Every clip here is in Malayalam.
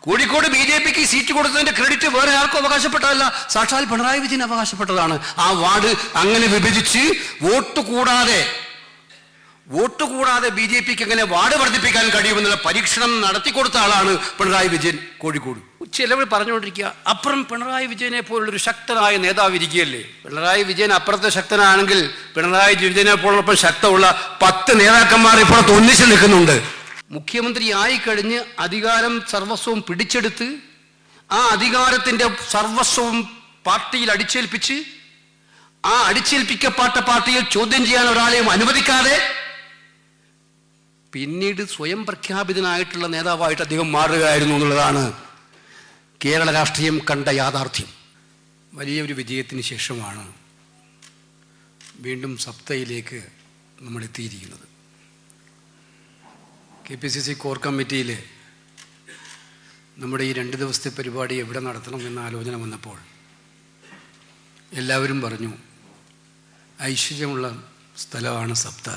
കോഴിക്കോട് BJPക്ക് സീറ്റ് കൊടുത്തതിന്റെ ക്രെഡിറ്റ് വേറെ ആർക്കും അവകാശപ്പെട്ടതല്ല, സാക്ഷാൽ പിണറായി വിജയൻ അവകാശപ്പെട്ടതാണ്. ആ വാർഡ് അങ്ങനെ വിഭജിച്ച് വോട്ട് കൂടാതെ BJPക്ക് എങ്ങനെ വാർഡ് വർദ്ധിപ്പിക്കാൻ കഴിയുമെന്നുള്ള പരീക്ഷണം നടത്തിക്കൊടുത്ത ആളാണ് പിണറായി വിജയൻ കോഴിക്കോട്. ചിലവർ പറഞ്ഞുകൊണ്ടിരിക്കുക അപ്പുറം പിണറായി വിജയനെ പോലുള്ളൊരു ശക്തനായ നേതാവ് ഇരിക്കുകയല്ലേ. പിണറായി വിജയൻ അപ്പുറത്തെ ശക്തനാണെങ്കിൽ പിണറായി വിജയനെ പോലൊപ്പം ശക്തമുള്ള 10 നേതാക്കന്മാർ ഇപ്പുറത്ത് ഒന്നിച്ചു നിൽക്കുന്നുണ്ട്. മുഖ്യമന്ത്രി ആയിക്കഴിഞ്ഞ് അധികാരം സർവസ്വവും പിടിച്ചെടുത്ത് ആ അധികാരത്തിന്റെ സർവസ്വവും പാർട്ടിയിൽ അടിച്ചേൽപ്പിച്ച് ആ അടിച്ചേൽപ്പിക്കപ്പെട്ട പാർട്ടിയിൽ ചോദ്യം ചെയ്യാൻ ഒരാളെയും അനുവദിക്കാതെ പിന്നീട് സ്വയം പ്രഖ്യാപിതനായിട്ടുള്ള നേതാവായിട്ട് അദ്ദേഹം മാറുകയായിരുന്നു എന്നുള്ളതാണ് കേരള രാഷ്ട്രീയം കണ്ട യാഥാർത്ഥ്യം. വലിയൊരു വിജയത്തിന് ശേഷമാണ് വീണ്ടും സപ്തയിലേക്ക് നമ്മൾ എത്തിയിരിക്കുന്നത്. KPCC കോർ കമ്മിറ്റിയിൽ നമ്മുടെ ഈ 2 ദിവസത്തെ പരിപാടി എവിടെ നടത്തണം എന്ന ആലോചന വന്നപ്പോൾ എല്ലാവരും പറഞ്ഞു ഐശ്വര്യമുള്ള സ്ഥലമാണ് സപ്ത,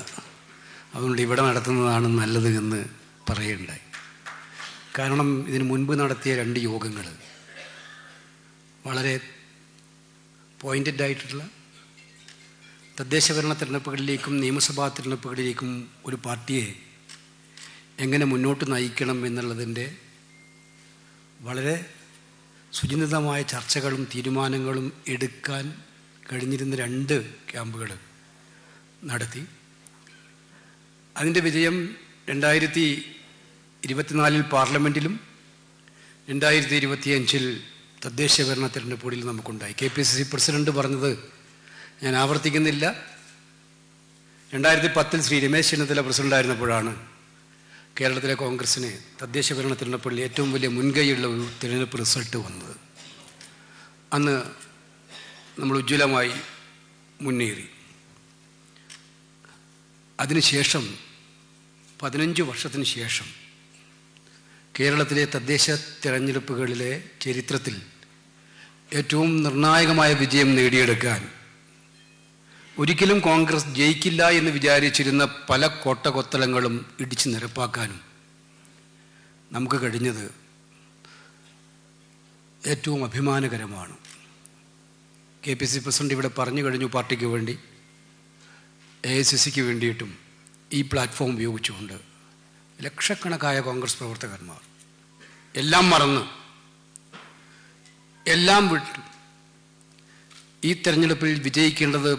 അതുകൊണ്ട് ഇവിടെ നടത്തുന്നതാണ് നല്ലത് എന്ന് പറയുകയുണ്ടായി. കാരണം ഇതിനു മുൻപ് നടത്തിയ 2 യോഗങ്ങൾ വളരെ പോയിന്റഡ് ആയിട്ടുള്ള തദ്ദേശഭരണ തിരഞ്ഞെടുപ്പുകളിലേക്കും നിയമസഭാ തിരഞ്ഞെടുപ്പുകളിലേക്കും ഒരു പാർട്ടിയെ എങ്ങനെ മുന്നോട്ട് നയിക്കണം എന്നുള്ളതിൻ്റെ വളരെ സുചിന്തിതമായ ചർച്ചകളും തീരുമാനങ്ങളും എടുക്കാൻ കഴിഞ്ഞിരുന്ന 2 ക്യാമ്പുകൾ നടത്തി. അതിൻ്റെ വിജയം 2024 പാർലമെൻറ്റിലും 2025 തദ്ദേശ ഭരണ തിരഞ്ഞെടുപ്പുകളിൽ നമുക്കുണ്ടായി. KPCC പ്രസിഡന്റ് പറഞ്ഞത് ഞാൻ ആവർത്തിക്കുന്നില്ല. 2010 ശ്രീ രമേശ് ചെന്നിത്തല പ്രസിഡൻ്റായിരുന്നപ്പോഴാണ് കേരളത്തിലെ കോൺഗ്രസ്സിന് തദ്ദേശ ഭരണ തിരഞ്ഞെടുപ്പുകളിൽ ഏറ്റവും വലിയ മുൻകൈയുള്ള ഒരു തിരഞ്ഞെടുപ്പ് റിസൾട്ട് വന്നത്. അന്ന് നമ്മൾ ഉജ്ജ്വലമായി മുന്നേറി. അതിനുശേഷം 15 വർഷത്തിന് ശേഷം കേരളത്തിലെ തദ്ദേശ തിരഞ്ഞെടുപ്പുകളിലെ ചരിത്രത്തിൽ ഏറ്റവും നിർണായകമായ വിജയം നേടിയെടുക്കാൻ ഒരിക്കലും കോൺഗ്രസ് ജയിക്കില്ല എന്ന് വിചാരിച്ചിരുന്ന പല കോട്ടകൊത്തളങ്ങളും ഇടിച്ചു നിരപ്പാക്കാനും നമുക്ക് കഴിഞ്ഞത് ഏറ്റവും അഭിമാനകരമാണ്. KPCC പ്രസിഡന്റ് ഇവിടെ പറഞ്ഞു കഴിഞ്ഞു, പാർട്ടിക്ക് വേണ്ടി AICCക്ക് വേണ്ടിയിട്ടും ഈ പ്ലാറ്റ്ഫോം ഉപയോഗിച്ചുകൊണ്ട് ലക്ഷക്കണക്കായ കോൺഗ്രസ് പ്രവർത്തകന്മാർ എല്ലാം മറന്ന് എല്ലാം വിട്ടു ഈ തെരഞ്ഞെടുപ്പിൽ വിജയിക്കേണ്ടത്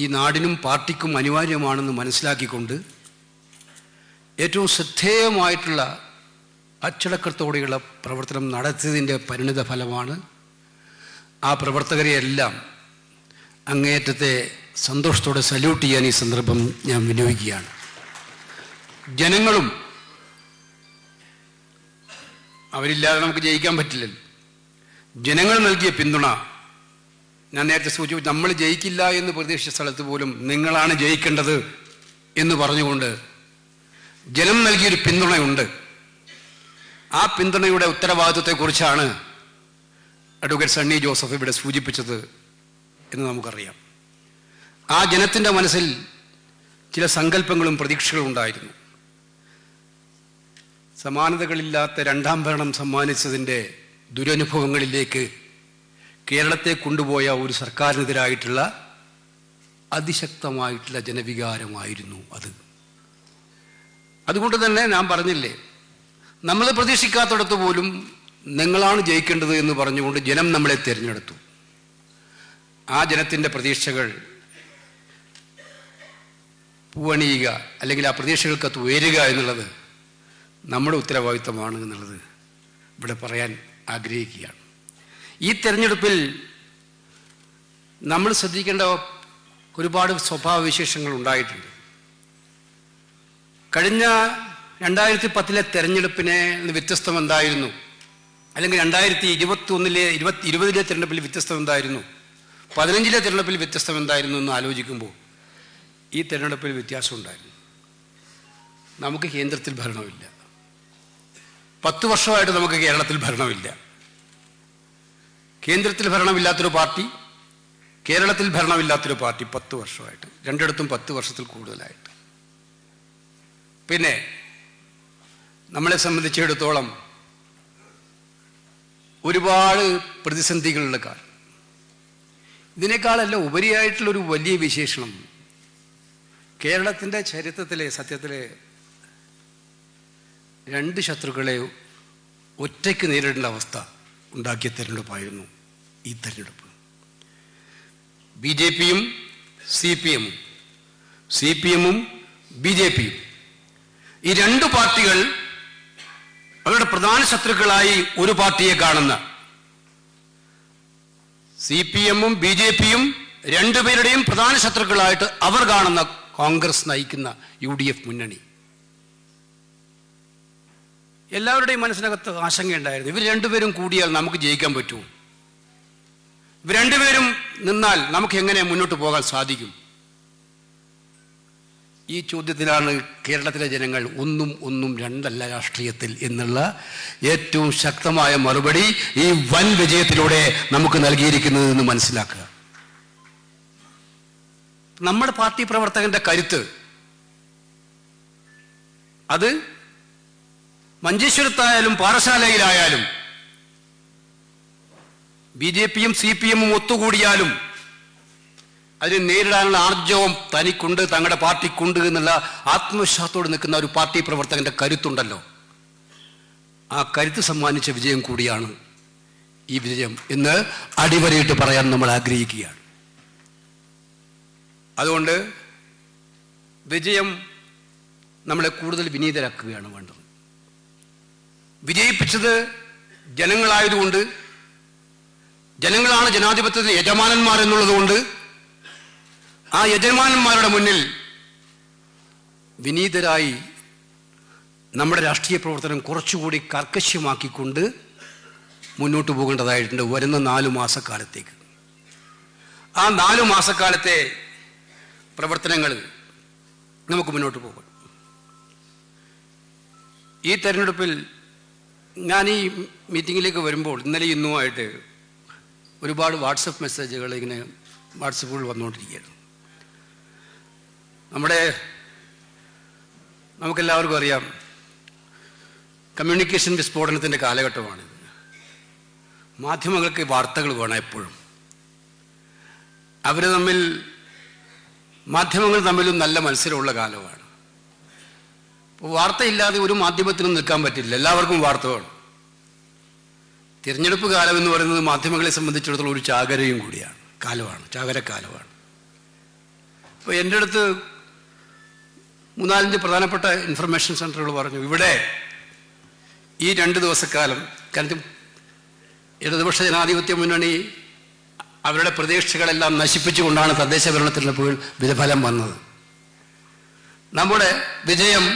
ഈ നാടിനും പാർട്ടിക്കും അനിവാര്യമാണെന്ന് മനസ്സിലാക്കിക്കൊണ്ട് ഏറ്റവും ശ്രദ്ധേയമായിട്ടുള്ള അച്ചടക്കത്തോടെയുള്ള പ്രവർത്തനം നടത്തിയതിൻ്റെ പരിണിത ഫലമാണ്. ആ പ്രവർത്തകരെയെല്ലാം അങ്ങേയറ്റത്തെ സന്തോഷത്തോടെ സല്യൂട്ട് ചെയ്യാൻ ഈ സന്ദർഭം ഞാൻ വിനിയോഗിക്കുകയാണ്. ജനങ്ങളും അവരില്ലാതെ നമുക്ക് ജയിക്കാൻ പറ്റില്ലല്ലോ. ജനങ്ങൾ നൽകിയ പിന്തുണ ഞാൻ നേരത്തെ സൂചിപ്പിച്ചു. നമ്മൾ ജയിക്കില്ല എന്ന് പ്രതീക്ഷിച്ച സ്ഥലത്ത് പോലും നിങ്ങളാണ് ജയിക്കേണ്ടത് എന്ന് പറഞ്ഞുകൊണ്ട് ജനം നൽകിയൊരു പിന്തുണയുണ്ട്. ആ പിന്തുണയുടെ ഉത്തരവാദിത്വത്തെക്കുറിച്ചാണ് അഡ്വക്കേറ്റ് സണ്ണി ജോസഫ് ഇവിടെ സൂചിപ്പിച്ചത് എന്ന് നമുക്കറിയാം. ആ ജനത്തിൻ്റെ മനസ്സിൽ ചില സങ്കല്പങ്ങളും പ്രതീക്ഷകളും ഉണ്ടായിരുന്നു. സമാനതകളില്ലാത്ത 2ാം ഭരണം സമ്മാനിച്ചതിൻ്റെ ദുരനുഭവങ്ങളിലേക്ക് കേരളത്തെ കൊണ്ടുപോയ ഒരു സർക്കാരിനെതിരായിട്ടുള്ള അതിശക്തമായിട്ടുള്ള ജനവികാരമായിരുന്നു അത്. അതുകൊണ്ട് തന്നെ ഞാൻ പറഞ്ഞില്ലേ, നമ്മൾ പ്രതീക്ഷിക്കാത്തിടത്ത് പോലും നിങ്ങളാണ് ജയിക്കേണ്ടത് എന്ന് പറഞ്ഞുകൊണ്ട് ജനം നമ്മളെ തിരഞ്ഞെടുത്തു. ആ ജനത്തിൻ്റെ പ്രതീക്ഷകൾ പൂവണിയുക അല്ലെങ്കിൽ ആ പ്രതീക്ഷകൾക്കകത്ത് ഉയരുക എന്നുള്ളത് നമ്മുടെ ഉത്തരവാദിത്തമാണ് എന്നുള്ളത് ഇവിടെ പറയാൻ ആഗ്രഹിക്കുകയാണ്. ഈ തെരഞ്ഞെടുപ്പിൽ നമ്മൾ ശ്രദ്ധിക്കേണ്ട ഒരുപാട് സ്വഭാവവിശേഷങ്ങൾ ഉണ്ടായിട്ടുണ്ട്. കഴിഞ്ഞ 2010 തെരഞ്ഞെടുപ്പിനെ വ്യത്യസ്തം എന്തായിരുന്നു, അല്ലെങ്കിൽ 2020 തെരഞ്ഞെടുപ്പിൽ വ്യത്യസ്തം എന്തായിരുന്നു, 15 തെരഞ്ഞെടുപ്പിൽ വ്യത്യസ്തം എന്തായിരുന്നു എന്ന് ആലോചിക്കുമ്പോൾ ഈ തെരഞ്ഞെടുപ്പിൽ വ്യത്യാസമുണ്ടായിരുന്നു. നമുക്ക് കേന്ദ്രത്തിൽ ഭരണമില്ല. 10 വർഷമായിട്ട് നമുക്ക് കേരളത്തിൽ ഭരണമില്ല. കേന്ദ്രത്തിൽ ഭരണമില്ലാത്തൊരു പാർട്ടി, കേരളത്തിൽ ഭരണമില്ലാത്തൊരു പാർട്ടി 10 വർഷമായിട്ട്, രണ്ടിടത്തും 10 വർഷത്തിൽ കൂടുതലായിട്ട്. പിന്നെ നമ്മളെ സംബന്ധിച്ചിടത്തോളം ഒരുപാട് പ്രതിസന്ധികളുള്ള കാലം. ഇതിനേക്കാളല്ല ഉപരിയായിട്ടുള്ളൊരു വലിയ വിശേഷണം കേരളത്തിൻ്റെ ചരിത്രത്തിലെ സത്യത്തിലെ 2 ശത്രുക്കളെ ഒറ്റയ്ക്ക് നേരിടേണ്ട അവസ്ഥ ഉണ്ടാക്കിയ തെരഞ്ഞെടുപ്പായിരുന്നു ഈ തെരഞ്ഞെടുപ്പ്. BJPയും CPMഉം, CPMഉം BJPയും, ഈ 2 പാർട്ടികൾ അവരുടെ പ്രധാന ശത്രുക്കളായി ഒരു പാർട്ടിയെ കാണുന്ന CPMഉം BJPയും 2 പേരുടെയും പ്രധാന ശത്രുക്കളായിട്ട് അവർ കാണുന്ന കോൺഗ്രസ് നയിക്കുന്ന UDF മുന്നണി. എല്ലാവരുടെയും മനസ്സിനകത്ത് ആശങ്കയുണ്ടായിരുന്നു, ഇവർ 2 പേരും കൂടിയാൽ നമുക്ക് ജയിക്കാൻ പറ്റുമോ? ഇവർ 2 പേരും നിന്നാൽ നമുക്ക് എങ്ങനെ മുന്നോട്ട് പോകാൻ സാധിക്കും? ഈ ചോദ്യത്തിലാണ് കേരളത്തിലെ ജനങ്ങൾ ഒന്നും രണ്ടല്ല രാഷ്ട്രീയത്തിൽ എന്നുള്ള ഏറ്റവും ശക്തമായ മറുപടി ഈ വൻ വിജയത്തിലൂടെ നമുക്ക് നൽകിയിരിക്കുന്നത് എന്ന് മനസ്സിലാക്കുക. നമ്മുടെ പാർട്ടി പ്രവർത്തകന്റെ കരുത്ത് അത് മഞ്ചേശ്വരത്തായാലും പാറശാലയിലായാലും BJPയും CPMഉം ഒത്തുകൂടിയാലും അതിനെ നേരിടാനുള്ള ആർജവം തനിക്കുണ്ട്, തങ്ങളുടെ പാർട്ടിക്കുണ്ട് എന്നുള്ള ആത്മവിശ്വാസത്തോടെ നിൽക്കുന്ന ഒരു പാർട്ടി പ്രവർത്തകന്റെ കരുത്തുണ്ടല്ലോ, ആ കരുത്ത് സമ്മാനിച്ച വിജയം കൂടിയാണ് ഈ വിജയം എന്ന് അടിവരയിട്ട് പറയാൻ നമ്മൾ ആഗ്രഹിക്കുകയാണ്. അതുകൊണ്ട് വിജയം നമ്മളെ കൂടുതൽ വിനീതരാക്കുകയാണ് വേണ്ടത്. വിജയിപ്പിച്ചത് ജനങ്ങളായതുകൊണ്ട്, ജനങ്ങളാണ് ജനാധിപത്യത്തിലെ യജമാനന്മാർ എന്നുള്ളതുകൊണ്ട് ആ യജമാനന്മാരുടെ മുന്നിൽ വിനീതരായി നമ്മുടെ രാഷ്ട്രീയ പ്രവർത്തനം കുറച്ചുകൂടി കർക്കശമാക്കിക്കൊണ്ട് മുന്നോട്ട് പോകേണ്ടതായിട്ടുണ്ട് വരുന്ന 4 മാസക്കാലത്തേക്ക്. ആ 4 മാസക്കാലത്തെ പ്രവർത്തനങ്ങൾ നമുക്ക് മുന്നോട്ട് പോകാം. ഈ തെരഞ്ഞെടുപ്പിൽ ഞാൻ ഈ മീറ്റിങ്ങിലേക്ക് വരുമ്പോൾ ഇന്നലെ ഇന്നുമായിട്ട് ഒരുപാട് വാട്സപ്പ് മെസ്സേജുകൾ ഇങ്ങനെ വാട്സപ്പുകൾ വന്നുകൊണ്ടിരിക്കുകയാണ്. നമുക്കെല്ലാവർക്കും അറിയാം, കമ്മ്യൂണിക്കേഷൻ വിസ്ഫോടനത്തിൻ്റെ കാലഘട്ടമാണിത്. മാധ്യമങ്ങൾക്ക് വാർത്തകൾ വേണം എപ്പോഴും. മാധ്യമങ്ങൾ തമ്മിലും നല്ല മത്സരമുള്ള കാലമാണ്. അപ്പോൾ വാർത്തയില്ലാതെ ഒരു മാധ്യമത്തിനും നിൽക്കാൻ പറ്റില്ല, എല്ലാവർക്കും വാർത്ത വേണം. തിരഞ്ഞെടുപ്പ് കാലം എന്ന് പറയുന്നത് മാധ്യമങ്ങളെ സംബന്ധിച്ചിടത്തോളം ഒരു ചാകരയും കൂടിയാണ്, ചാകരക്കാലമാണ്. അപ്പോൾ എൻ്റെ അടുത്ത് 3-4 പ്രധാനപ്പെട്ട ഇൻഫർമേഷൻ സെൻ്ററുകൾ പറഞ്ഞു, ഇവിടെ ഈ 2 ദിവസക്കാലം, കാരണം ഇടതുപക്ഷ ജനാധിപത്യ മുന്നണി അവരുടെ പ്രതീക്ഷകളെല്ലാം നശിപ്പിച്ചുകൊണ്ടാണ് തദ്ദേശ ഭരണ തിരഞ്ഞെടുപ്പുകൾ വിഫലം വന്നത്. നമ്മുടെ വിജയം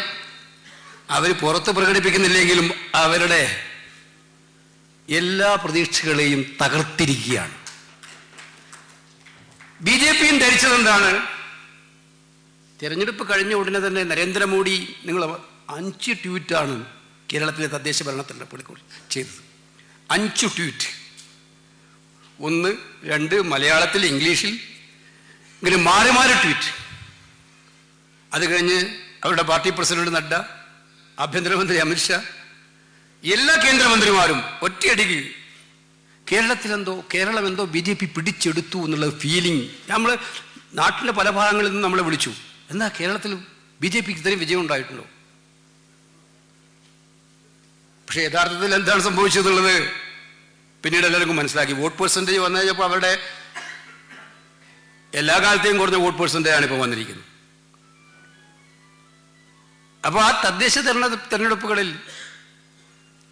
അവർ പുറത്ത് പ്രകടിപ്പിക്കുന്നില്ലെങ്കിലും അവരുടെ എല്ലാ പ്രതീക്ഷകളെയും തകർത്തിരിക്കുകയാണ്. BJPയും ധരിച്ചതെന്താണ്? തിരഞ്ഞെടുപ്പ് കഴിഞ്ഞ ഉടനെ തന്നെ നരേന്ദ്രമോദി 5 ട്വീറ്റാണ് കേരളത്തിലെ തദ്ദേശ ഭരണ തിരഞ്ഞെടുപ്പുകൾ ചെയ്തത്. 5 ട്വീറ്റ്, 1, 2 മലയാളത്തിൽ, ഇംഗ്ലീഷിൽ, ഇങ്ങനെ മാറി ട്വീറ്റ്. അത് കഴിഞ്ഞ് അവരുടെ പാർട്ടി പ്രസിഡന്റ് നഡ്ഡ, ആഭ്യന്തരമന്ത്രി അമിത്ഷാ, എല്ലാ കേന്ദ്രമന്ത്രിമാരും ഒറ്റയടിക്ക് കേരളമെന്തോ BJP പിടിച്ചെടുത്തു എന്നുള്ള ഫീലിംഗ്. നമ്മൾ നാട്ടിലെ പല ഭാഗങ്ങളിൽ നിന്ന് നമ്മളെ വിളിച്ചു, എന്നാ കേരളത്തിൽ BJPക്ക് ഇത്രയും വിജയം ഉണ്ടായിട്ടുണ്ടോ? പക്ഷെ യഥാർത്ഥത്തിൽ എന്താണ് സംഭവിച്ചതെന്നുള്ളത് പിന്നീട് എല്ലാവർക്കും മനസ്സിലാക്കി. വോട്ട് പെർസെൻറ്റേജ് വന്നു കഴിഞ്ഞപ്പോൾ അവരുടെ എല്ലാ കാലത്തെയും കുറഞ്ഞ വോട്ട് പെർസെൻറ്റേജാണ് ഇപ്പോൾ വന്നിരിക്കുന്നത്. അപ്പോൾ ആ തദ്ദേശ തെരഞ്ഞെടുപ്പുകളിൽ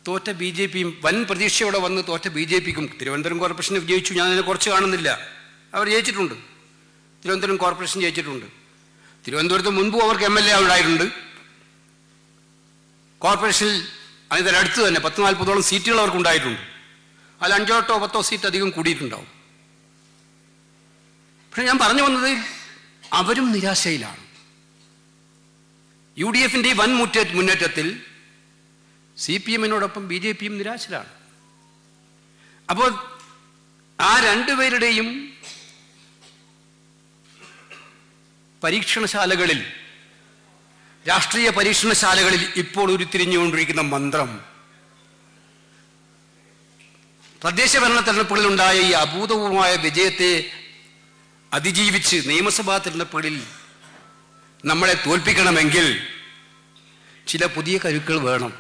തോറ്റ BJPയും വൻ പ്രതീക്ഷയോടെ വന്ന് തോറ്റ BJPക്കും തിരുവനന്തപുരം കോർപ്പറേഷന് വിജയിച്ചു. ഞാൻ അതിനെ കുറച്ച് കാണുന്നില്ല, അവർ ജയിച്ചിട്ടുണ്ട്. തിരുവനന്തപുരം കോർപ്പറേഷൻ ജയിച്ചിട്ടുണ്ട്. തിരുവനന്തപുരത്ത് മുൻപും അവർക്ക് MLA ഉണ്ടായിട്ടുണ്ട്. കോർപ്പറേഷനിൽ അതിൻ്റെ അടുത്ത് തന്നെ 10-40ഓളം സീറ്റുകൾ അവർക്ക് ഉണ്ടായിട്ടുണ്ട്. അതിൽ 5-10 സീറ്റ് അധികം കൂടിയിട്ടുണ്ടാവും. പക്ഷെ ഞാൻ പറഞ്ഞു വന്നത്, അവരും നിരാശയിലാണ്. UDFന്റെ വൻ മുന്നേറ്റത്തിൽ CPMനോടൊപ്പം BJPയും നിരാശയിലാണ്. അപ്പോൾ ആ 2 പേരുടെയും പരീക്ഷണശാലകളിൽ, രാഷ്ട്രീയ പരീക്ഷണശാലകളിൽ ഇപ്പോൾ ഉരുത്തിരിഞ്ഞുകൊണ്ടിരിക്കുന്ന മന്ത്രം തദ്ദേശ ഭരണ തെരഞ്ഞെടുപ്പുകളിലുണ്ടായ ഈ അഭൂതപൂർവമായ വിജയത്തെ അതിജീവിച്ച് നിയമസഭാ തെരഞ്ഞെടുപ്പുകളിൽ നമ്മളെ തോൽപ്പിക്കണമെങ്കിൽ ചില പുതിയ കരുക്കൾ വേണം.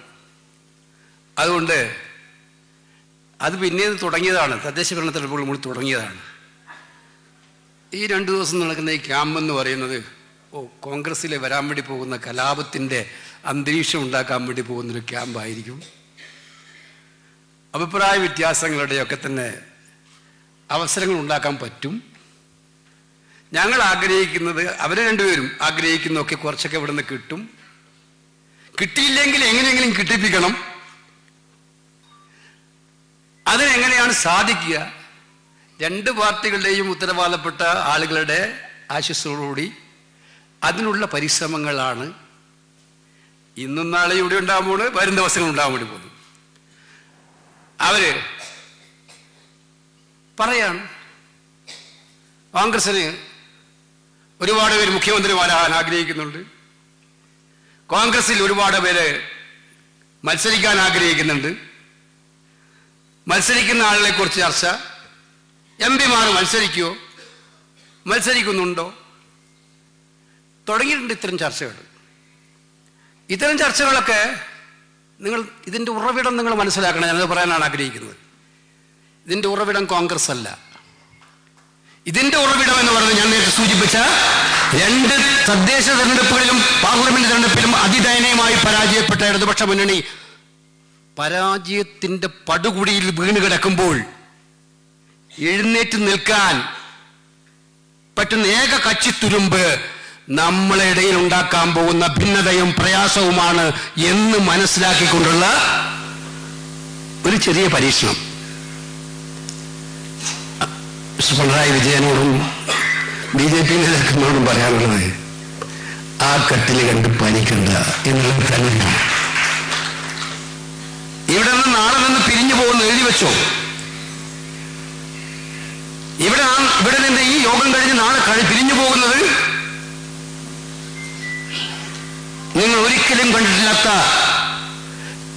അതുകൊണ്ട് അത് പിന്നീട് തുടങ്ങിയതാണ്, തദ്ദേശ ഭരണ തെരഞ്ഞെടുപ്പുകൾ നമ്മൾ തുടങ്ങിയതാണ്. ഈ 2 ദിവസം നടക്കുന്ന ഈ ക്യാമ്പ് എന്ന് പറയുന്നത് കോൺഗ്രസ്സിലെ വരാൻ വേണ്ടി പോകുന്ന കലാപത്തിൻ്റെ അന്തരീക്ഷം ഉണ്ടാക്കാൻ വേണ്ടി പോകുന്നൊരു ക്യാമ്പായിരിക്കും. അഭിപ്രായ വ്യത്യാസങ്ങളുടെയൊക്കെ തന്നെ അവസരങ്ങൾ ഉണ്ടാക്കാൻ പറ്റും. ഞങ്ങൾ ആഗ്രഹിക്കുന്നത്, അവർ രണ്ടുപേരും ആഗ്രഹിക്കുന്നതൊക്കെ കുറച്ചൊക്കെ ഇവിടെ നിന്ന് കിട്ടും. കിട്ടിയില്ലെങ്കിൽ എങ്ങനെയെങ്കിലും കിട്ടിപ്പിക്കണം. അതിനെങ്ങനെയാണ് സാധിക്കുക? 2 പാർട്ടികളുടെയും ഉത്തരവാദപ്പെട്ട ആളുകളുടെ ആശീസ്സോടുകൂടി അതിനുള്ള പരിശ്രമങ്ങളാണ് ഇന്നും നാളെയും ഇവിടെ ഉണ്ടാകുമ്പോൾ, വരും ദിവസങ്ങൾ ഉണ്ടാകാൻ വേണ്ടി പോകുന്നു. അവര് പറയാണ്, കോൺഗ്രസിന് ഒരുപാട് പേര് മുഖ്യമന്ത്രിമാരാകാൻ ആഗ്രഹിക്കുന്നുണ്ട്, കോൺഗ്രസിൽ ഒരുപാട് പേര് മത്സരിക്കാൻ ആഗ്രഹിക്കുന്നുണ്ട്, മത്സരിക്കുന്ന ആളുകളെ കുറിച്ച് ചർച്ച, എംപിമാർ മത്സരിക്കുമോ, മത്സരിക്കുന്നുണ്ടോ, തുടങ്ങിയിട്ടുണ്ട് ഇത്തരം ചർച്ചകൾ. ഇത്തരം ചർച്ചകളൊക്കെ നിങ്ങൾ ഇതിൻ്റെ ഉറവിടം നിങ്ങൾ മനസ്സിലാക്കണം. ഞാനത് പറയാനാണ് ആഗ്രഹിക്കുന്നത്. ഇതിൻ്റെ ഉറവിടം കോൺഗ്രസ് അല്ല. ഇതിൻ്റെ ഉറവിടം എന്ന് പറയുന്നത് ഞാൻ നേരത്തെ സൂചിപ്പിച്ച 2 തദ്ദേശ തെരഞ്ഞെടുപ്പുകളിലും പാർലമെന്റ് തെരഞ്ഞെടുപ്പിലും അതിദയനീയമായി പരാജയപ്പെട്ട ഇടതുപക്ഷ മുന്നണി പരാജയത്തിന്റെ പടുകുടിയിൽ വീണ് കിടക്കുമ്പോൾ എഴുന്നേറ്റ് നിൽക്കാൻ പറ്റുന്ന ഏക കച്ചിത്തുരുമ്പ് നമ്മളെ ഇടയിൽ ഉണ്ടാക്കാൻ പോകുന്ന ഭിന്നതയും പ്രയാസവുമാണ് എന്ന് മനസ്സിലാക്കിക്കൊണ്ടുള്ള ഒരു ചെറിയ പരീക്ഷണം. പിണറായി വിജയനോടും BJP നേതാക്കന്മാരോടും പറയാനുള്ളത്, ആ കട്ടില് കണ്ട് പനിക്കണ്ട എന്നുള്ളത് തന്നെയാണ്. ഇവിടെ നിന്ന് നാളെ നിന്ന് പിരിഞ്ഞു പോകുന്ന എഴുതി വെച്ചോ. ഇവിടെ നിന്ന് ഈ യോഗം കഴിഞ്ഞ് നാളെ പിരിഞ്ഞു പോകുന്നത് നിങ്ങൾ ഒരിക്കലും കണ്ടിട്ടില്ലാത്ത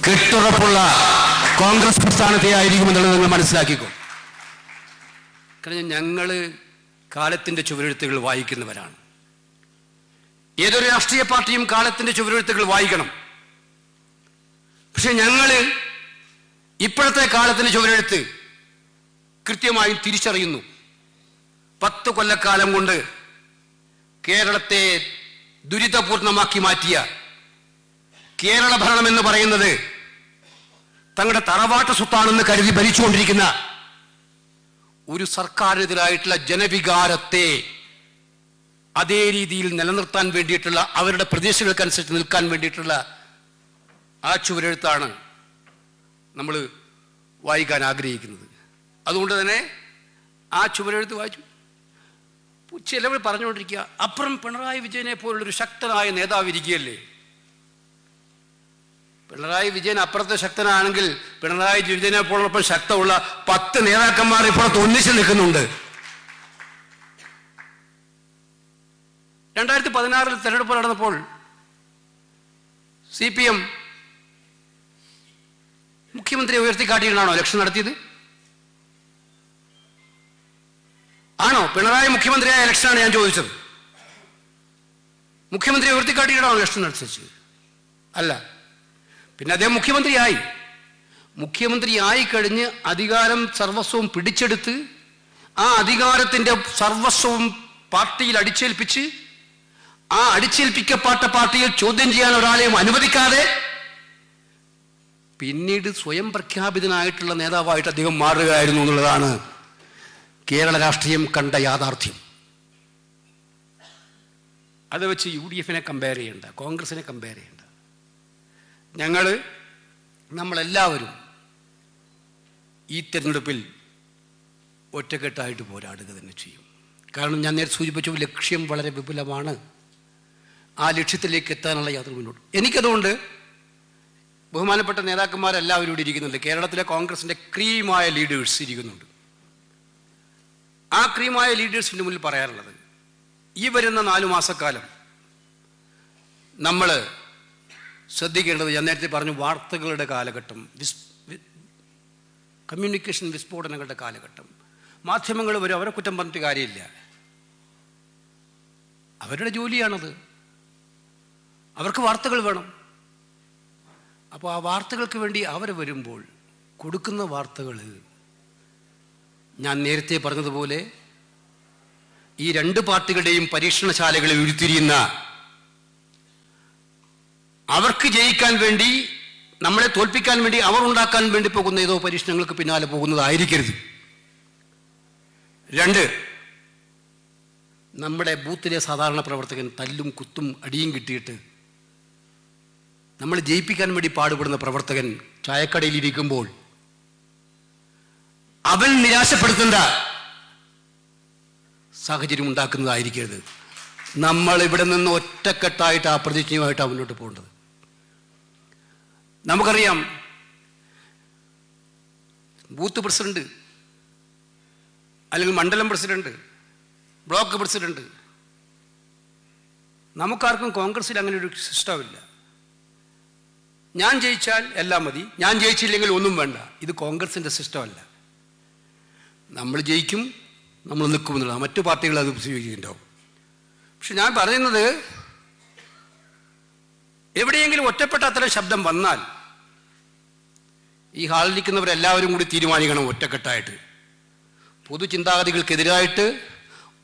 കെട്ടുറപ്പുള്ള കോൺഗ്രസ് പ്രസ്ഥാനത്തെ ആയിരിക്കുമെന്നുള്ളത് നിങ്ങൾ മനസ്സിലാക്കിക്കോ. കാരണം ഞങ്ങൾ കാലത്തിന്റെ ചുവരെഴുത്തുകൾ വായിക്കുന്നവരാണ്. ഏതൊരു രാഷ്ട്രീയ പാർട്ടിയും കാലത്തിന്റെ ചുവരെഴുത്തുകൾ വായിക്കണം. പക്ഷെ ഞങ്ങൾ ഇപ്പോഴത്തെ കാലത്തിന്റെ ചുവരെഴുത്ത് കൃത്യമായി തിരിച്ചറിയുന്നു. 10 കൊല്ലക്കാലം കൊണ്ട് കേരളത്തെ ദുരിതപൂർണമാക്കി മാറ്റിയ കേരള ഭരണം എന്ന് പറയുന്നത് തങ്ങളുടെ തറവാട്ട് സ്വത്താണെന്ന് കരുതി ഭരിച്ചുകൊണ്ടിരിക്കുന്ന ഒരു സർക്കാരിനെതിരായിട്ടുള്ള ജനവികാരത്തെ അതേ രീതിയിൽ നിലനിർത്താൻ വേണ്ടിയിട്ടുള്ള, അവരുടെ പ്രതീക്ഷകൾക്കനുസരിച്ച് നിൽക്കാൻ വേണ്ടിയിട്ടുള്ള ആ ചുവരെഴുത്താണ് നമ്മൾ വായിക്കാൻ ആഗ്രഹിക്കുന്നത്. അതുകൊണ്ട് തന്നെ ആ ചുവരെഴുത്ത് വായിച്ചു. ചിലവർ പറഞ്ഞുകൊണ്ടിരിക്കുക, അപ്പുറം പിണറായി വിജയനെ പോലുള്ളൊരു ശക്തനായ നേതാവ് ഇരിക്കുകയല്ലേ. പിണറായി വിജയൻ അപ്പുറത്തെ ശക്തനാണെങ്കിൽ പിണറായി വിജയനെ പോലൊപ്പം ശക്തമുള്ള 10 നേതാക്കന്മാർ ഇപ്പുറത്ത് ഒന്നിച്ച് നിൽക്കുന്നുണ്ട്. 2016 തെരഞ്ഞെടുപ്പ് നടന്നപ്പോൾ CPM മുഖ്യമന്ത്രിയെ ഉയർത്തിക്കാട്ടിയിട്ടാണോ ഇലക്ഷൻ നടത്തിയത്? ആണോ? പിണറായി മുഖ്യമന്ത്രിയായ ഇലക്ഷനാണ് ഞാൻ ചോദിച്ചത്. മുഖ്യമന്ത്രിയെ ഉയർത്തിക്കാട്ടിയിട്ടാണോ ഇലക്ഷൻ നടത്തിച്ചത്? അല്ല. പിന്നെ അദ്ദേഹം മുഖ്യമന്ത്രിയായി കഴിഞ്ഞ് അധികാരം സർവസ്വവും പിടിച്ചെടുത്ത് ആ അധികാരത്തിന്റെ സർവസ്വവും പാർട്ടിയിൽ അടിച്ചേൽപ്പിച്ച് ആ അടിച്ചേൽപ്പിക്കപ്പെട്ട പാർട്ടിയിൽ ചോദ്യം ചെയ്യാൻ ഒരാളെയും അനുവദിക്കാതെ പിന്നീട് സ്വയം പ്രഖ്യാപിതനായിട്ടുള്ള നേതാവായിട്ട് അദ്ദേഹം മാറുകയായിരുന്നു എന്നുള്ളതാണ് കേരള രാഷ്ട്രീയം കണ്ട യാഥാർത്ഥ്യം. അത് വെച്ച് UDF-നെ കമ്പയർ ചെയ്യണ്ട, കോൺഗ്രസിനെ കമ്പയർ ചെയ്യണ്ട. നമ്മളെല്ലാവരും ഈ തെരഞ്ഞെടുപ്പിൽ ഒറ്റക്കെട്ടായിട്ട് പോരാടുക തന്നെ ചെയ്യും. കാരണം ഞാൻ നേരത്തെ സൂചിപ്പിച്ച ലക്ഷ്യം വളരെ വിപുലമാണ്. ആ ലക്ഷ്യത്തിലേക്ക് എത്താനുള്ള യാത്ര മുന്നോട്ട്. എനിക്കതുകൊണ്ട് ബഹുമാനപ്പെട്ട നേതാക്കന്മാരെല്ലാവരും ഇവിടെ ഇരിക്കുന്നുണ്ട്. കേരളത്തിലെ കോൺഗ്രസിൻ്റെ ക്രീമായ ലീഡേഴ്സ് ഇരിക്കുന്നുണ്ട്. ആ ക്രീമായ ലീഡേഴ്സിൻ്റെ മുന്നിൽ പറയാറുള്ളത്, ഈ വരുന്ന 4 മാസക്കാലം നമ്മൾ ശ്രദ്ധിക്കേണ്ടത്, ഞാൻ നേരത്തെ പറഞ്ഞു, വാർത്തകളുടെ കാലഘട്ടം, കമ്മ്യൂണിക്കേഷൻ വിസ്ഫോടനങ്ങളുടെ കാലഘട്ടം. മാധ്യമങ്ങൾ വരും, അവരെ കുറ്റം പറഞ്ഞിട്ട് കാര്യമില്ല, അവരുടെ ജോലിയാണത്, അവർക്ക് വാർത്തകൾ വേണം. അപ്പോൾ ആ വാർത്തകൾക്ക് വേണ്ടി അവർ വരുമ്പോൾ കൊടുക്കുന്ന വാർത്തകൾ ഞാൻ നേരത്തെ പറഞ്ഞതുപോലെ ഈ രണ്ട് പാർട്ടികളുടെയും പരീക്ഷണശാലകളിൽ ഉരുത്തിരിയുന്ന, അവർക്ക് ജയിക്കാൻ വേണ്ടി, നമ്മളെ തോൽപ്പിക്കാൻ വേണ്ടി അവർ ഉണ്ടാക്കാൻ വേണ്ടി പോകുന്ന ഏതോ പരീക്ഷണങ്ങൾക്ക് പിന്നാലെ പോകുന്നതായിരിക്കരുത്. 2, നമ്മുടെ ബൂത്തിലെ സാധാരണ പ്രവർത്തകൻ തല്ലും കുത്തും അടിയും കിട്ടിയിട്ട് നമ്മൾ ജയിപ്പിക്കാൻ വേണ്ടി പാടുപെടുന്ന പ്രവർത്തകൻ ചായക്കടയിലിരിക്കുമ്പോൾ അവൻ നിരാശപ്പെടുത്തേണ്ട സാഹചര്യം ഉണ്ടാക്കുന്നതായിരിക്കരുത്. നമ്മൾ ഇവിടെ നിന്ന് ഒറ്റക്കെട്ടായിട്ട് ആ പ്രതിജ്ഞയുമായിട്ടാണ് മുന്നോട്ട് പോകേണ്ടത്. നമുക്കറിയാം, ബൂത്ത് പ്രസിഡന്റ് അല്ലെങ്കിൽ മണ്ഡലം പ്രസിഡന്റ്, ബ്ലോക്ക് പ്രസിഡന്റ്, നമുക്കാർക്കും കോൺഗ്രസിൽ അങ്ങനെ ഒരു സിസ്റ്റമില്ല. ഞാൻ ജയിച്ചാൽ എല്ലാം മതി, ഞാൻ ജയിച്ചില്ലെങ്കിൽ ഒന്നും വേണ്ട. ഇത് കോൺഗ്രസിൻ്റെ സിസ്റ്റമല്ല. നമ്മൾ ജയിക്കും, നമ്മൾ നിൽക്കുമെന്നുള്ള മറ്റു പാർട്ടികൾ അത് സ്വീകരിക്കുന്നുണ്ടാവും. പക്ഷെ ഞാൻ പറയുന്നത്, എവിടെയെങ്കിലും ഒറ്റപ്പെട്ട അത്തരം ശബ്ദം വന്നാൽ ഈ ഹാളിലിരിക്കുന്നവരെല്ലാവരും കൂടി തീരുമാനിക്കണം ഒറ്റക്കെട്ടായിട്ട്. പൊതുചിന്താഗതികൾക്കെതിരായിട്ട്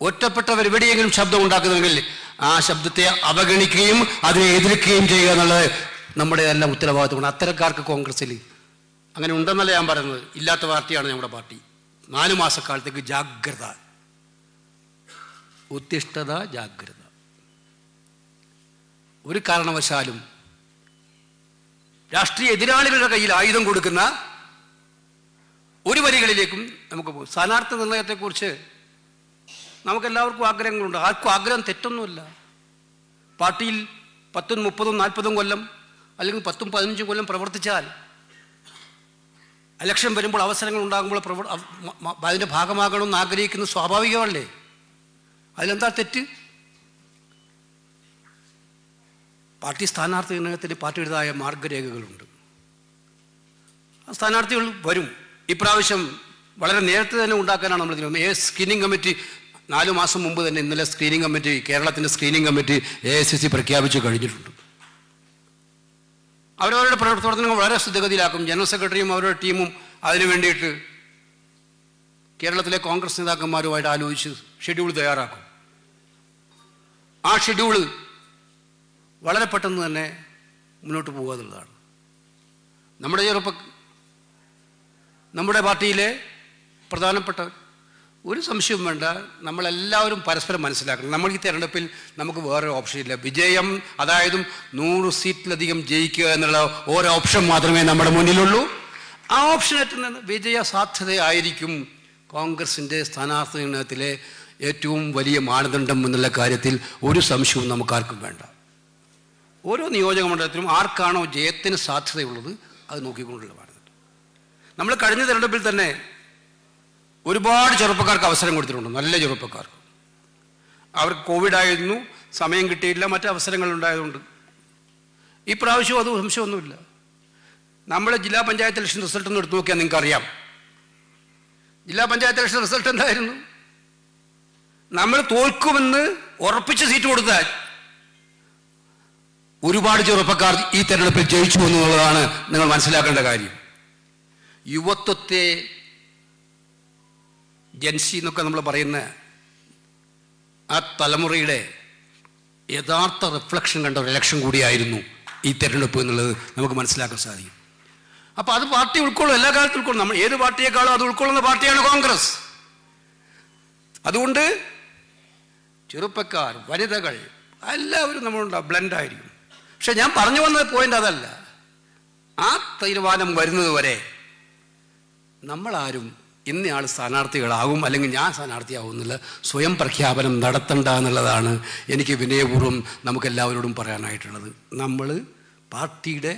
ഒറ്റപ്പെട്ടവർ എവിടെയെങ്കിലും ശബ്ദം ഉണ്ടാക്കുന്നെങ്കിൽ ആ ശബ്ദത്തെ അവഗണിക്കുകയും അതിനെ എതിർക്കുകയും ചെയ്യുക എന്നുള്ളത് നമ്മുടെ എല്ലാം ഉത്തരവാദിത്തമാണ്. അത്തരക്കാർക്ക് കോൺഗ്രസ്സിൽ അങ്ങനെ ഉണ്ടെന്നല്ല ഞാൻ പറയുന്നത്, ഇല്ലാത്ത പാർട്ടിയാണ് നമ്മുടെ പാർട്ടി. 4 മാസക്കാലത്തേക്ക് ജാഗ്രത, ഉത്തിഷ്ഠത, ജാഗ്രത. ഒരു കാരണവശാലും രാഷ്ട്രീയ എതിരാളികളുടെ കയ്യിൽ ആയുധം കൊടുക്കുന്ന ഒരു വരികളിലേക്കും നമുക്ക് പോകും. സ്ഥാനാർത്ഥി നിർണയത്തെക്കുറിച്ച് നമുക്കെല്ലാവർക്കും ആഗ്രഹങ്ങളുണ്ട്. ആർക്കും ആഗ്രഹം തെറ്റൊന്നുമില്ല. പാർട്ടിയിൽ 10, 30, 40 കൊല്ലം അല്ലെങ്കിൽ 10, 15 കൊല്ലം പ്രവർത്തിച്ചാൽ ഇലക്ഷൻ വരുമ്പോൾ അവസരങ്ങൾ ഉണ്ടാകുമ്പോൾ അതിൻ്റെ ഭാഗമാകണമെന്ന് ആഗ്രഹിക്കുന്നത് സ്വാഭാവികമല്ലേ? അതിലെന്താ തെറ്റ്? പാർട്ടി സ്ഥാനാർത്ഥി നിർണയത്തിന് പാർട്ടിയുടേതായ മാർഗരേഖകളുണ്ട്. ആ സ്ഥാനാർത്ഥികൾ വരും. ഇപ്രാവശ്യം വളരെ നേരത്തെ തന്നെ ഉണ്ടാക്കാനാണ് നമ്മൾ തീരുമാനം. സ്ക്രീനിങ് കമ്മിറ്റി 4 മാസം മുമ്പ് തന്നെ, ഇന്നലെ സ്ക്രീനിങ് കമ്മിറ്റി, കേരളത്തിൻ്റെ സ്ക്രീനിങ് കമ്മിറ്റി AICC പ്രഖ്യാപിച്ച് കഴിഞ്ഞിട്ടുണ്ട്. അവരവരുടെ പ്രവർത്തനങ്ങൾ വളരെ സ്ഥിതിഗതിയിലാക്കും. ജനറൽ സെക്രട്ടറിയും അവരുടെ ടീമും അതിനു വേണ്ടിയിട്ട് കേരളത്തിലെ കോൺഗ്രസ് നേതാക്കന്മാരുമായിട്ട് ആലോചിച്ച് ഷെഡ്യൂൾ തയ്യാറാക്കും. ആ ഷെഡ്യൂള് വളരെ പെട്ടെന്ന് തന്നെ മുന്നോട്ട് പോകുക എന്നുള്ളതാണ്. നമ്മുടെ പാർട്ടിയിലെ പ്രധാനപ്പെട്ട ഒരു സംശയവും വേണ്ട, നമ്മളെല്ലാവരും പരസ്പരം മനസ്സിലാക്കണം. നമ്മൾ ഈ തെരഞ്ഞെടുപ്പിൽ നമുക്ക് വേറെ ഓപ്ഷൻ ഇല്ല. വിജയം, അതായത് 100 സീറ്റിലധികം ജയിക്കുക എന്നുള്ള ഓരോ ഓപ്ഷൻ മാത്രമേ നമ്മുടെ മുന്നിലുള്ളൂ. ആ ഓപ്ഷനേറ്റ് നിന്ന് വിജയ സാധ്യതയായിരിക്കും കോൺഗ്രസിൻ്റെ സ്ഥാനാർത്ഥി നിർണയത്തിലെ ഏറ്റവും വലിയ മാനദണ്ഡം എന്നുള്ള കാര്യത്തിൽ ഒരു സംശയവും നമുക്കാർക്കും വേണ്ട. ഓരോ നിയോജക മണ്ഡലത്തിലും ആർക്കാണോ ജയത്തിന് സാധ്യതയുള്ളത് അത് നോക്കിക്കൊണ്ടുള്ള മാനദണ്ഡം. നമ്മൾ കഴിഞ്ഞ തെരഞ്ഞെടുപ്പിൽ തന്നെ ഒരുപാട് ചെറുപ്പക്കാർക്ക് അവസരം കൊടുത്തിട്ടുണ്ട്, നല്ല ചെറുപ്പക്കാർക്ക്. അവർക്ക് കോവിഡായിരുന്നു, സമയം കിട്ടിയില്ല, മറ്റ് അവസരങ്ങൾ ഉണ്ടായതുകൊണ്ട്. ഈ പ്രാവശ്യവും അത് സംശയമൊന്നുമില്ല. നമ്മുടെ ജില്ലാ പഞ്ചായത്ത് ഇലക്ഷൻ റിസൾട്ട് ഒന്ന് എടുത്തു നോക്കിയാൽ നിങ്ങൾക്കറിയാം. ജില്ലാ പഞ്ചായത്ത് ഇലക്ഷൻ റിസൾട്ട് എന്തായിരുന്നു? നമ്മൾ തോൽക്കുമെന്ന് ഉറപ്പിച്ച് സീറ്റ് കൊടുത്താൽ ഒരുപാട് ചെറുപ്പക്കാർ ഈ തെരഞ്ഞെടുപ്പിൽ ജയിച്ചു എന്നുള്ളതാണ് നിങ്ങൾ മനസ്സിലാക്കേണ്ട കാര്യം. യുവത്വത്തെ, ജൻസി എന്നൊക്കെ നമ്മൾ പറയുന്ന ആ തലമുറയുടെ യഥാർത്ഥ റിഫ്ലക്ഷൻ കണ്ട ഒരു ഇലക്ഷൻ കൂടിയായിരുന്നു ഈ തെരഞ്ഞെടുപ്പ് എന്നുള്ളത് നമുക്ക് മനസ്സിലാക്കാൻ സാധിക്കും. അപ്പോൾ അത് പാർട്ടി ഉൾക്കൊള്ളും, എല്ലാ കാലത്തും ഉൾക്കൊള്ളും. നമ്മൾ ഏത് പാർട്ടിയേക്കാളും അത് ഉൾക്കൊള്ളുന്ന പാർട്ടിയാണ് കോൺഗ്രസ്. അതുകൊണ്ട് ചെറുപ്പക്കാർ, വനിതകൾ എല്ലാവരും നമ്മളുണ്ടാവും, ബ്ലെൻഡായിരിക്കും. പക്ഷെ ഞാൻ പറഞ്ഞു വന്ന പോയിന്റ് അതല്ല. ആ തീരുമാനം വരുന്നത് വരെ നമ്മളാരും ഇന്നയാൾ സ്ഥാനാർത്ഥികളാകും അല്ലെങ്കിൽ ഞാൻ സ്ഥാനാർത്ഥിയാകും എന്നുള്ള സ്വയം പ്രഖ്യാപനം നടത്തണ്ട എന്നുള്ളതാണ് എനിക്ക് വിനയപൂർവ്വം നമുക്കെല്ലാവരോടും പറയാനായിട്ടുള്ളത്. നമ്മൾ പാർട്ടിയുടെ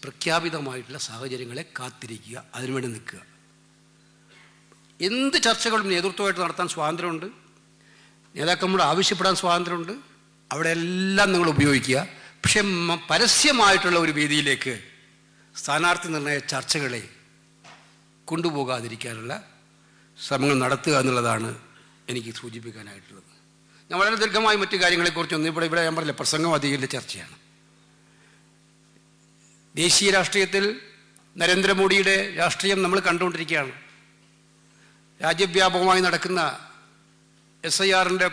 പ്രഖ്യാപിതമായിട്ടുള്ള സാഹചര്യങ്ങളെ കാത്തിരിക്കുക, അതിനുവേണ്ടി നിൽക്കുക. എന്ത് ചർച്ചകളും നേതൃത്വമായിട്ട് നടത്താൻ സ്വാതന്ത്ര്യമുണ്ട്, നേതാക്കന്മാരോട് ആവശ്യപ്പെടാൻ സ്വാതന്ത്ര്യമുണ്ട്. അവിടെ എല്ലാം നിങ്ങൾ ഉപയോഗിക്കുക. പക്ഷെ പരസ്യമായിട്ടുള്ള ഒരു വേദിയിലേക്ക് സ്ഥാനാർത്ഥി നിർണയ ചർച്ചകളെ കൊണ്ടുപോകാതിരിക്കാനുള്ള ശ്രമങ്ങൾ നടത്തുക എന്നുള്ളതാണ് എനിക്ക് സൂചിപ്പിക്കാനായിട്ടുള്ളത്. ഞാൻ വളരെ ദീർഘമായി മറ്റു കാര്യങ്ങളെക്കുറിച്ചൊന്നും ഇവിടെ ഞാൻ പറഞ്ഞില്ല, പ്രസംഗം അധികം ചർച്ചയാണ്. ദേശീയ രാഷ്ട്രീയത്തിൽ നരേന്ദ്രമോദിയുടെ രാഷ്ട്രീയം നമ്മൾ കണ്ടുകൊണ്ടിരിക്കുകയാണ്. രാജ്യവ്യാപകമായി നടക്കുന്ന SIRൻ്റെ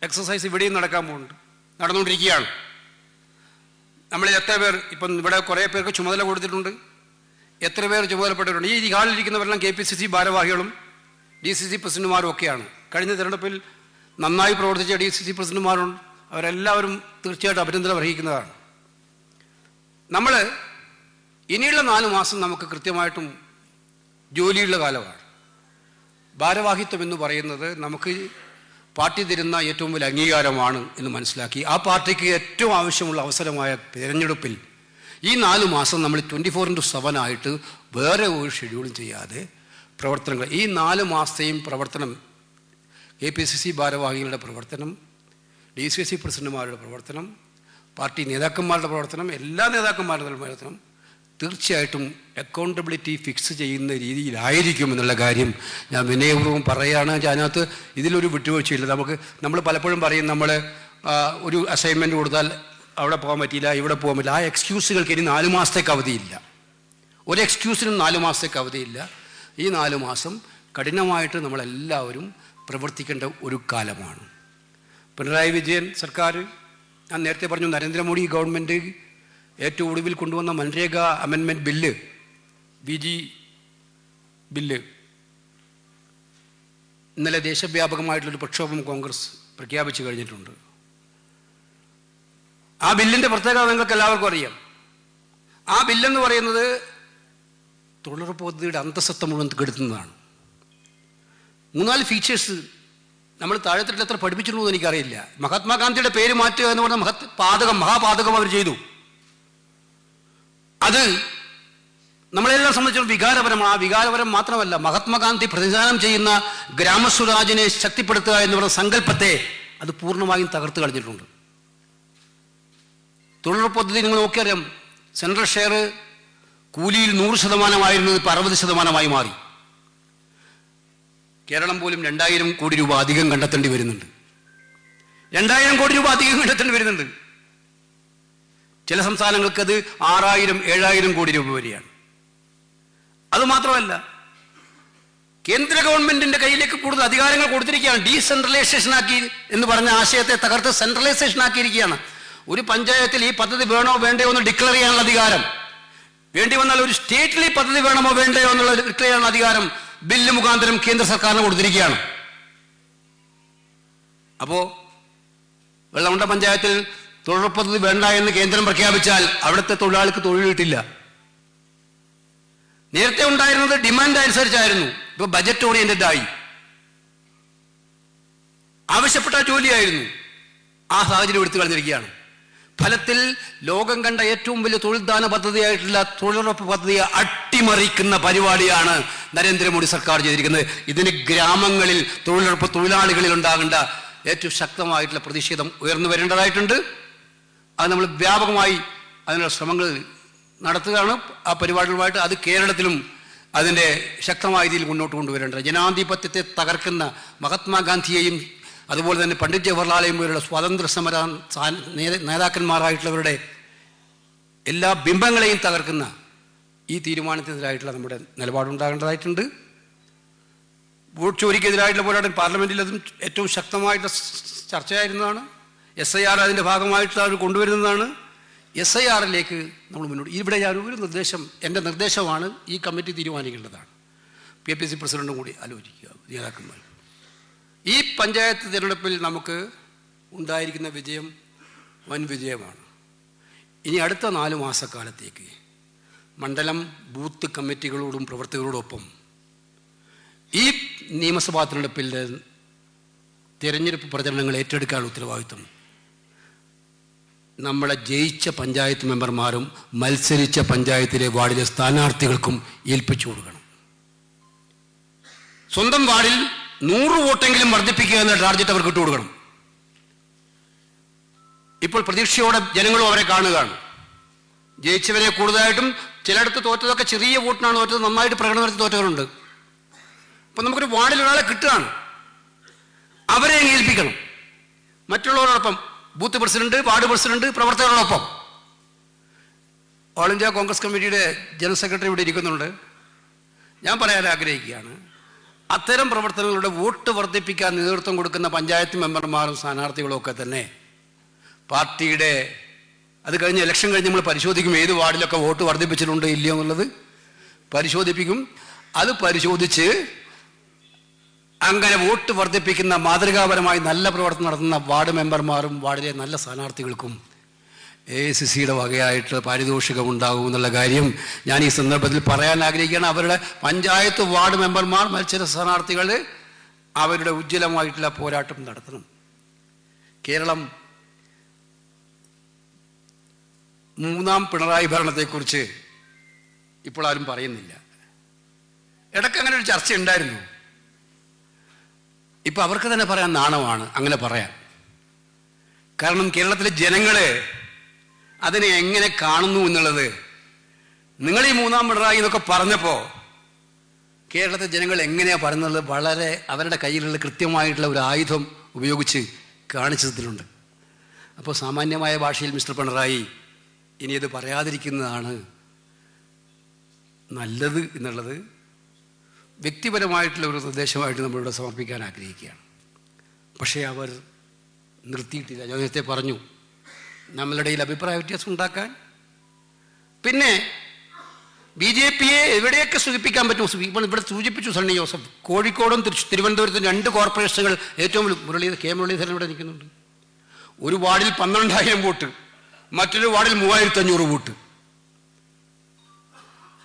എക്സസൈസ് ഇവിടെയും നടന്നുകൊണ്ടിരിക്കുകയാണ്. നമ്മളിൽ എത്ര പേർ, ഇപ്പം ഇവിടെ കുറേ പേർക്ക് ചുമതല കൊടുത്തിട്ടുണ്ട്, എത്ര പേർ ചുമതലപ്പെട്ടിട്ടുണ്ട്? ഈ ഹാളിലിരിക്കുന്നവരെല്ലാം KPCC ഭാരവാഹികളും DCC പ്രസിഡന്റുമാരും ഒക്കെയാണ്. കഴിഞ്ഞ തിരഞ്ഞെടുപ്പിൽ നന്നായി പ്രവർത്തിച്ച DCC പ്രസിഡന്റുമാരുണ്ട്. അവരെല്ലാവരും തീർച്ചയായിട്ടും അഭിനന്ദനം അർഹിക്കുന്നതാണ്. നമ്മൾ ഇനിയുള്ള 4 മാസം നമുക്ക് കൃത്യമായിട്ടും ജോലിയുള്ള കാലമാണ്. ഭാരവാഹിത്വം എന്ന് പറയുന്നത് നമുക്ക് പാർട്ടി തരുന്ന ഏറ്റവും വലിയ അംഗീകാരമാണ് എന്ന് മനസ്സിലാക്കി ആ പാർട്ടിക്ക് ഏറ്റവും ആവശ്യമുള്ള അവസരമായ തിരഞ്ഞെടുപ്പിൽ ഈ 4 മാസം നമ്മൾ 24/7 ആയിട്ട് വേറെ ഒരു ഷെഡ്യൂളും ചെയ്യാതെ പ്രവർത്തനങ്ങൾ, ഈ 4 മാസത്തെയും പ്രവർത്തനം, KPCC ഭാരവാഹികളുടെ പ്രവർത്തനം, DCC പ്രസിഡന്റുമാരുടെ പ്രവർത്തനം, പാർട്ടി നേതാക്കന്മാരുടെ പ്രവർത്തനം, എല്ലാ നേതാക്കന്മാരുടെ പ്രവർത്തനം തീർച്ചയായിട്ടും അക്കൗണ്ടബിലിറ്റി ഫിക്സ് ചെയ്യുന്ന രീതിയിലായിരിക്കും എന്നുള്ള കാര്യം ഞാൻ വിനയപൂർവ്വം പറയുകയാണ്. അതിനകത്ത് ഇതിലൊരു വിട്ടുവീഴ്ചയില്ല. നമ്മൾ പലപ്പോഴും പറയും, നമ്മൾ ഒരു അസൈൻമെൻറ്റ് കൊടുത്താൽ അവിടെ പോകാൻ പറ്റിയില്ല, ഇവിടെ പോകാൻ പറ്റില്ല. ആ എക്സ്ക്യൂസുകൾക്ക് ഇനി 4 മാസത്തേക്ക് അവധിയില്ല. ഒരു എക്സ്ക്യൂസിനും 4 മാസത്തേക്ക് അവധിയില്ല. ഈ 4 മാസം കഠിനമായിട്ട് നമ്മളെല്ലാവരും പ്രവർത്തിക്കേണ്ട ഒരു കാലമാണ്. പിണറായി വിജയൻ സർക്കാർ, ഞാൻ നേരത്തെ പറഞ്ഞു, നരേന്ദ്രമോദി ഗവൺമെൻറ് ഏറ്റവും ഒടുവിൽ കൊണ്ടുവന്ന MNREGA amendment bill, BG bill, ഇന്നലെ ദേശവ്യാപകമായിട്ടുള്ളൊരു പ്രക്ഷോഭം കോൺഗ്രസ് പ്രഖ്യാപിച്ചു കഴിഞ്ഞിട്ടുണ്ട്. ആ ബില്ലിൻ്റെ പ്രത്യേകത നിങ്ങൾക്ക് എല്ലാവർക്കും അറിയാം. ആ ബില്ലെന്ന് പറയുന്നത് തൊഴിലുറപ്പ് പദ്ധതിയുടെ അന്തസത്ത മുഴുവൻ കെടുത്തുന്നതാണ്. 3-4 ഫീച്ചേഴ്സ് നമ്മൾ താഴെത്തട്ടിൽ എത്ര പഠിപ്പിച്ചിട്ടുണ്ടോ എന്ന് എനിക്കറിയില്ല. മഹാത്മാഗാന്ധിയുടെ പേര് മാറ്റുക എന്ന് പറഞ്ഞ മഹാപാതകം അവർ ചെയ്തു. അത് നമ്മളെല്ലാം സംബന്ധിച്ചും വികാരപരമാണ്. ആ വികാരപരം മാത്രമല്ല, മഹാത്മാഗാന്ധി പ്രതിനിധാനം ചെയ്യുന്ന ഗ്രാമസ്വരാജിനെ ശക്തിപ്പെടുത്തുക എന്ന് പറയുന്ന സങ്കല്പത്തെ അത് പൂർണ്ണമായും തകർത്ത് കളഞ്ഞിട്ടുണ്ട്. തൊഴിലുറപ്പ് പദ്ധതി നിങ്ങൾ നോക്കിയറിയാം, സെൻട്രൽ ഷെയർ കൂലിയിൽ 100% ഇപ്പോൾ 60% മാറി. കേരളം പോലും 2000 കോടി രൂപ അധികം കണ്ടെത്തേണ്ടി വരുന്നുണ്ട്. 2000 കോടി രൂപ അധികം കണ്ടെത്തേണ്ടി വരുന്നുണ്ട്. ചില സംസ്ഥാനങ്ങൾക്ക് അത് 6000-7000 കോടി രൂപ വരെയാണ്. അതുമാത്രമല്ല, കേന്ദ്ര ഗവൺമെന്റിന്റെ കയ്യിലേക്ക് കൂടുതൽ അധികാരങ്ങൾ കൊടുത്തിരിക്കുകയാണ്. ഡീസെൻട്രലൈസേഷൻ ആക്കി എന്ന് പറഞ്ഞ ആശയത്തെ തകർത്ത് സെൻട്രലൈസേഷൻ ആക്കിയിരിക്കുകയാണ്. ഒരു പഞ്ചായത്തിൽ ഈ പദ്ധതി വേണോ വേണ്ടയോ എന്ന് ഡിക്ലെയർ ചെയ്യാനുള്ള അധികാരം, വേണ്ടി വന്നാൽ ഒരു സ്റ്റേറ്റിൽ ഈ പദ്ധതി വേണമോ വേണ്ടയോ എന്നുള്ള ഡിക്ലെയർ ചെയ്യാനുള്ള അധികാരം ബില്ല് മുഖാന്തരം കേന്ദ്ര സർക്കാരിന് കൊടുത്തിരിക്കുകയാണ്. അപ്പോൾ വെള്ളമുണ്ട പഞ്ചായത്തിൽ തൊഴിലുറപ്പ് പദ്ധതി വേണ്ട എന്ന് കേന്ദ്രം പ്രഖ്യാപിച്ചാൽ അവിടുത്തെ തൊഴിലാളിക്ക് തൊഴിൽ കിട്ടില്ല. നേരത്തെ ഉണ്ടായിരുന്നത് ഡിമാൻഡ് അനുസരിച്ചായിരുന്നു, ഇപ്പോൾ ബജറ്റ് ഓറിയന്റഡ് ആയി. ആവശ്യപ്പെട്ട ജോലിയായിരുന്നു, ആ സാഹചര്യം എടുത്തു കളഞ്ഞിരിക്കുകയാണ്. ഫലത്തിൽ ലോകം കണ്ട ഏറ്റവും വലിയ തൊഴിൽദാന പദ്ധതിയായിട്ടുള്ള തൊഴിലുറപ്പ് പദ്ധതിയെ അട്ടിമറിക്കുന്ന പരിപാടിയാണ് നരേന്ദ്രമോദി സർക്കാർ ചെയ്തിരിക്കുന്നത്. ഇതിന് ഗ്രാമങ്ങളിൽ തൊഴിലുറപ്പ് തൊഴിലാളികളിൽ ഉണ്ടാകേണ്ട ഏറ്റവും ശക്തമായിട്ടുള്ള പ്രതിഷേധം ഉയർന്നു വരേണ്ടതായിട്ടുണ്ട്. അത് നമ്മൾ വ്യാപകമായി അതിനുള്ള ശ്രമങ്ങൾ നടത്തുകയാണ്. ആ പരിപാടികളുമായിട്ട് അത് കേരളത്തിലും അതിൻ്റെ ശക്തമായ രീതിയിൽ മുന്നോട്ട് കൊണ്ടുവരേണ്ടത്. ജനാധിപത്യത്തെ തകർക്കുന്ന മഹാത്മാഗാന്ധിയെയും അതുപോലെ തന്നെ പണ്ഡിറ്റ് ജവഹർലാലെയും പോലുള്ള സ്വാതന്ത്ര്യ സമര നേതാക്കന്മാരായിട്ടുള്ളവരുടെ എല്ലാ ബിംബങ്ങളെയും തകർക്കുന്ന ഈ തീരുമാനത്തിനെതിരായിട്ടുള്ള നമ്മുടെ നിലപാടുണ്ടാകേണ്ടതായിട്ടുണ്ട്. വോട്ട് ചോരിക്കെതിരായിട്ടുള്ള പോരാട്ടം പാർലമെൻറ്റിൽ അതും ഏറ്റവും ശക്തമായിട്ടുള്ള ചർച്ചയായിരുന്നതാണ്. SIR അതിൻ്റെ ഭാഗമായിട്ട് അവർ കൊണ്ടുവരുന്നതാണ്. SIRലേക്ക് നമ്മൾ മുന്നോട്ട്, ഇവിടെ ഞാൻ ഒരു നിർദ്ദേശം, എൻ്റെ നിർദ്ദേശമാണ്, ഈ കമ്മിറ്റി തീരുമാനിക്കേണ്ടതാണ്. PPC പ്രസിഡന്റും കൂടി ആലോചിക്കുക, നേതാക്കന്മാർ. ഈ പഞ്ചായത്ത് തിരഞ്ഞെടുപ്പിൽ നമുക്ക് ഉണ്ടായിരിക്കുന്ന വിജയം വൻ വിജയമാണ്. ഇനി അടുത്ത 4 മാസക്കാലത്തേക്ക് മണ്ഡലം ബൂത്ത് കമ്മിറ്റികളോടും പ്രവർത്തകരോടൊപ്പം ഈ നിയമസഭാ തിരഞ്ഞെടുപ്പിൻ്റെ തിരഞ്ഞെടുപ്പ് പ്രചരണങ്ങൾ ഏറ്റെടുക്കാനുള്ള ഉത്തരവാദിത്വം നമ്മളെ ജയിച്ച പഞ്ചായത്ത് മെമ്പർമാരും മത്സരിച്ച പഞ്ചായത്തിലെ വാർഡിലെ സ്ഥാനാർത്ഥികൾക്കും ഏൽപ്പിച്ചു കൊടുക്കണം. സ്വന്തം വാർഡിൽ 100 വോട്ടെങ്കിലും വർദ്ധിപ്പിക്കുക എന്ന ടാർഗറ്റ് അവർക്ക് ഇട്ടുകൊടുക്കണം. ഇപ്പോൾ പ്രതീക്ഷയോടെ ജനങ്ങളും അവരെ കാണുകയാണ്. ജയിച്ചവരെ കൂടുതലായിട്ടും ചിലയിടത്ത് തോറ്റതൊക്കെ ചെറിയ വോട്ടിനാണ് തോറ്റത്, നന്നായിട്ട് പ്രകടനം നടത്തി തോറ്റവരുണ്ട്. അപ്പം നമുക്കൊരു വാർഡിൽ ഒരാളെ കിട്ടുകയാണ്, അവരെ ഏൽപ്പിക്കണം. മറ്റുള്ളവരോടൊപ്പം ബൂത്ത് പ്രസിഡന്റ്, വാർഡ് പ്രസിഡന്റ്, പ്രവർത്തകരോടൊപ്പം. ഓൾ ഇന്ത്യ കോൺഗ്രസ് കമ്മിറ്റിയുടെ ജനറൽ സെക്രട്ടറി ഇവിടെ ഇരിക്കുന്നുണ്ട്. ഞാൻ പറയാൻ ആഗ്രഹിക്കുകയാണ്, അത്തരം പ്രവർത്തനങ്ങളുടെ വോട്ട് വർദ്ധിപ്പിക്കാൻ നേതൃത്വം കൊടുക്കുന്ന പഞ്ചായത്ത് മെമ്പർമാരും സ്ഥാനാർത്ഥികളും ഒക്കെ തന്നെ പാർട്ടിയുടെ, അത് കഴിഞ്ഞ് ഇലക്ഷൻ കഴിഞ്ഞ് നമ്മൾ പരിശോധിക്കും ഏത് വാർഡിലൊക്കെ വോട്ട് വർദ്ധിപ്പിച്ചിട്ടുണ്ട് ഇല്ലയോ എന്നുള്ളത് പരിശോധിപ്പിക്കും. അത് പരിശോധിച്ച് അങ്ങനെ വോട്ട് വർദ്ധിപ്പിക്കുന്ന മാതൃകാപരമായി നല്ല പ്രവർത്തനം നടത്തുന്ന വാർഡ് മെമ്പർമാരും വാർഡിലെ നല്ല സ്ഥാനാർത്ഥികൾക്കും AICCയുടെ വകയായിട്ട് പാരിതോഷികം ഉണ്ടാകും എന്നുള്ള കാര്യം ഞാൻ ഈ സന്ദർഭത്തിൽ പറയാൻ ആഗ്രഹിക്കുകയാണ്. അവരുടെ പഞ്ചായത്ത് വാർഡ് മെമ്പർമാർ, മത്സര സ്ഥാനാർത്ഥികൾ അവരുടെ ഉജ്ജ്വലമായിട്ടുള്ള പോരാട്ടം നടത്തണം. കേരളം മൂന്നാം പിണറായി ഭരണത്തെക്കുറിച്ച് ഇപ്പോൾ ആരും പറയുന്നില്ല. ഇടയ്ക്ക് അങ്ങനെ ഒരു ചർച്ച ഉണ്ടായിരുന്നു. ഇപ്പം അവർക്ക് തന്നെ പറയാൻ നാണമാണ് അങ്ങനെ പറയാൻ. കാരണം കേരളത്തിലെ ജനങ്ങളെ അതിനെ എങ്ങനെ കാണുന്നു എന്നുള്ളത്, നിങ്ങൾ ഈ മൂന്നാം പിണറായി എന്നൊക്കെ പറഞ്ഞപ്പോൾ കേരളത്തിലെ ജനങ്ങൾ എങ്ങനെയാണ് പറയുന്നത് വളരെ അവരുടെ കയ്യിലുള്ള കൃത്യമായിട്ടുള്ള ഒരു ആയുധം ഉപയോഗിച്ച് കാണിച്ചതിലുണ്ട്. അപ്പോൾ സാമാന്യമായ ഭാഷയിൽ മിസ്റ്റർ പിണറായി ഇനി ഇത് പറയാതിരിക്കുന്നതാണ് നല്ലത് എന്നുള്ളത് വ്യക്തിപരമായിട്ടുള്ള ഒരു നിർദ്ദേശമായിട്ട് നമ്മളിവിടെ സമർപ്പിക്കാൻ ആഗ്രഹിക്കുകയാണ്. പക്ഷേ അവർ നിർത്തിയിട്ടില്ല. ഞാൻ നേരത്തെ പറഞ്ഞു, നമ്മളുടെ ഇടയിൽ അഭിപ്രായ വ്യത്യാസം ഉണ്ടാക്കാൻ, പിന്നെ BJPയെ എവിടെയൊക്കെ സൂചിപ്പിക്കാൻ പറ്റും. ഇവിടെ സൂചിപ്പിച്ചു സണ്ണി ജോസഫ്. കോഴിക്കോടും തിരുവനന്തപുരത്തും 2 കോർപ്പറേഷനുകൾ ഏറ്റവും കെ മുരളീധരൻ ഇവിടെ നിൽക്കുന്നുണ്ട്. ഒരു വാർഡിൽ 12,000 വോട്ട്, മറ്റൊരു വാർഡിൽ 3,500 വോട്ട്.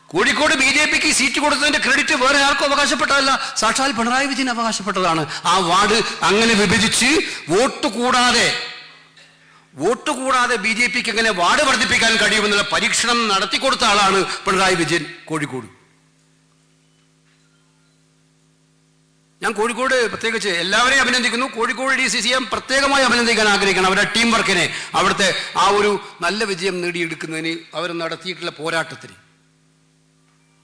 കോഴിക്കോട് BJPക്ക് സീറ്റ് കൊടുത്തതിന്റെ ക്രെഡിറ്റ് വേറെ ആർക്കും അവകാശപ്പെട്ടതല്ല, സാക്ഷാൽ പിണറായി വിജയൻ അവകാശപ്പെട്ടതാണ്. ആ വാർഡ് അങ്ങനെ വിഭജിച്ച് വോട്ട് കൂടാതെ BJPക്ക് എങ്ങനെ വാർഡ് വർദ്ധിപ്പിക്കാൻ കഴിയുമെന്നുള്ള പരീക്ഷണം നടത്തിക്കൊടുത്ത ആളാണ് പിണറായി വിജയൻ കോഴിക്കോട്. ഞാൻ കോഴിക്കോട് പ്രത്യേകിച്ച് എല്ലാവരെയും അഭിനന്ദിക്കുന്നു. കോഴിക്കോട് DCCM പ്രത്യേകമായി അഭിനന്ദിക്കാൻ ആഗ്രഹിക്കണം. അവരുടെ ടീം വർക്കിനെ, അവിടുത്തെ ആ ഒരു നല്ല വിജയം നേടിയെടുക്കുന്നതിന് അവർ നടത്തിയിട്ടുള്ള പോരാട്ടത്തിന്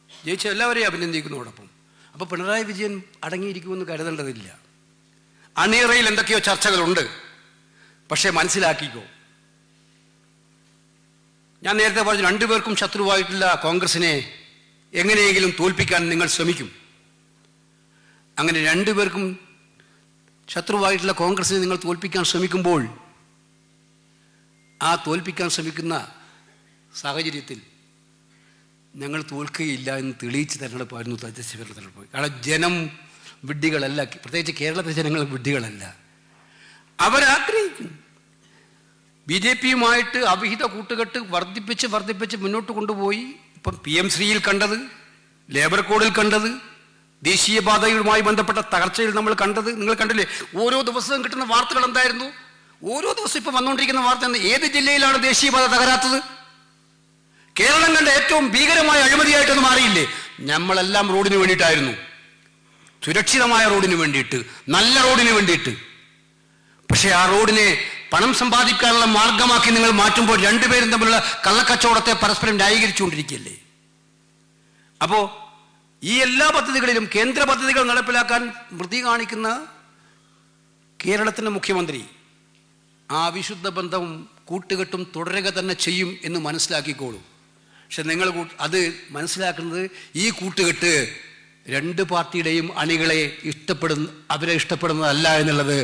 ജയിച്ച എല്ലാവരെയും അഭിനന്ദിക്കുന്നതോടൊപ്പം. അപ്പോൾ പിണറായി വിജയൻ അടങ്ങിയിരിക്കുമെന്ന് കരുതേണ്ടതില്ല. അണിയറയിൽ എന്തൊക്കെയോ ചർച്ചകളുണ്ട്. പക്ഷേ മനസ്സിലാക്കിക്കോ, ഞാൻ നേരത്തെ പറഞ്ഞു, 2 പേർക്കും ശത്രുവായിട്ടുള്ള കോൺഗ്രസിനെ എങ്ങനെയെങ്കിലും തോൽപ്പിക്കാൻ നിങ്ങൾ ശ്രമിക്കും. അങ്ങനെ 2 പേർക്കും ശത്രുവായിട്ടുള്ള കോൺഗ്രസിനെ നിങ്ങൾ തോൽപ്പിക്കാൻ ശ്രമിക്കുമ്പോൾ, ആ തോൽപ്പിക്കാൻ ശ്രമിക്കുന്ന സാഹചര്യത്തിൽ ഞങ്ങൾ തോൽക്കുകയില്ല എന്ന് തെളിയിച്ച് തെരഞ്ഞെടുപ്പായിരുന്നു തദ്ദേശ തെരഞ്ഞെടുപ്പ്. കാരണം ജനം വിഡ്ഢികളല്ല, പ്രത്യേകിച്ച് കേരളത്തിലെ ജനങ്ങൾ വിഡ്ഢികളല്ല. അവരാഗ്രഹിക്കും BJPയുമായിട്ട് അവിഹിത കൂട്ടുകെട്ട് വർദ്ധിപ്പിച്ച് മുന്നോട്ട് കൊണ്ടുപോയി. ഇപ്പം PM ശ്രീയിൽ കണ്ടത്, ലേബർ കോഡിൽ കണ്ടത്, ദേശീയപാതയുമായി ബന്ധപ്പെട്ട തകർച്ചയിൽ നമ്മൾ കണ്ടത് നിങ്ങൾ കണ്ടില്ലേ? ഓരോ ദിവസവും കിട്ടുന്ന വാർത്തകൾ എന്തായിരുന്നു? ഓരോ ദിവസം ഇപ്പം വന്നുകൊണ്ടിരിക്കുന്ന വാർത്ത എന്താ? ഏത് ജില്ലയിലാണ് ദേശീയപാത തകരാത്തത്? കേരളം കണ്ട ഏറ്റവും ഭീകരമായ അഴിമതിയായിട്ടൊന്ന് മാറിയില്ലേ? നമ്മളെല്ലാം റോഡിന് വേണ്ടിയിട്ടായിരുന്നു, സുരക്ഷിതമായ റോഡിന് വേണ്ടിയിട്ട്, നല്ല റോഡിന് വേണ്ടിയിട്ട്. പക്ഷേ ആ റോഡിനെ പണം സമ്പാദിക്കാനുള്ള മാർഗമാക്കി നിങ്ങൾ മാറ്റുമ്പോൾ 2 പേരും തമ്മിലുള്ള കള്ളക്കച്ചവടത്തെ പരസ്പരം ന്യായീകരിച്ചുകൊണ്ടിരിക്കുകയല്ലേ? അപ്പോൾ ഈ എല്ലാ പദ്ധതികളിലും കേന്ദ്ര പദ്ധതികൾ നടപ്പിലാക്കാൻ വൃത്തി കാണിക്കുന്ന കേരളത്തിൻ്റെ മുഖ്യമന്ത്രി ആ വിശുദ്ധ ബന്ധവും കൂട്ടുകെട്ടും തുടരുക തന്നെ ചെയ്യും എന്ന് മനസ്സിലാക്കിക്കോളൂ. പക്ഷെ നിങ്ങൾ അത് മനസ്സിലാക്കുന്നത് ഈ കൂട്ടുകെട്ട് 2 പാർട്ടിയുടെയും അണികളെ ഇഷ്ടപ്പെടുന്നതല്ല എന്നുള്ളത്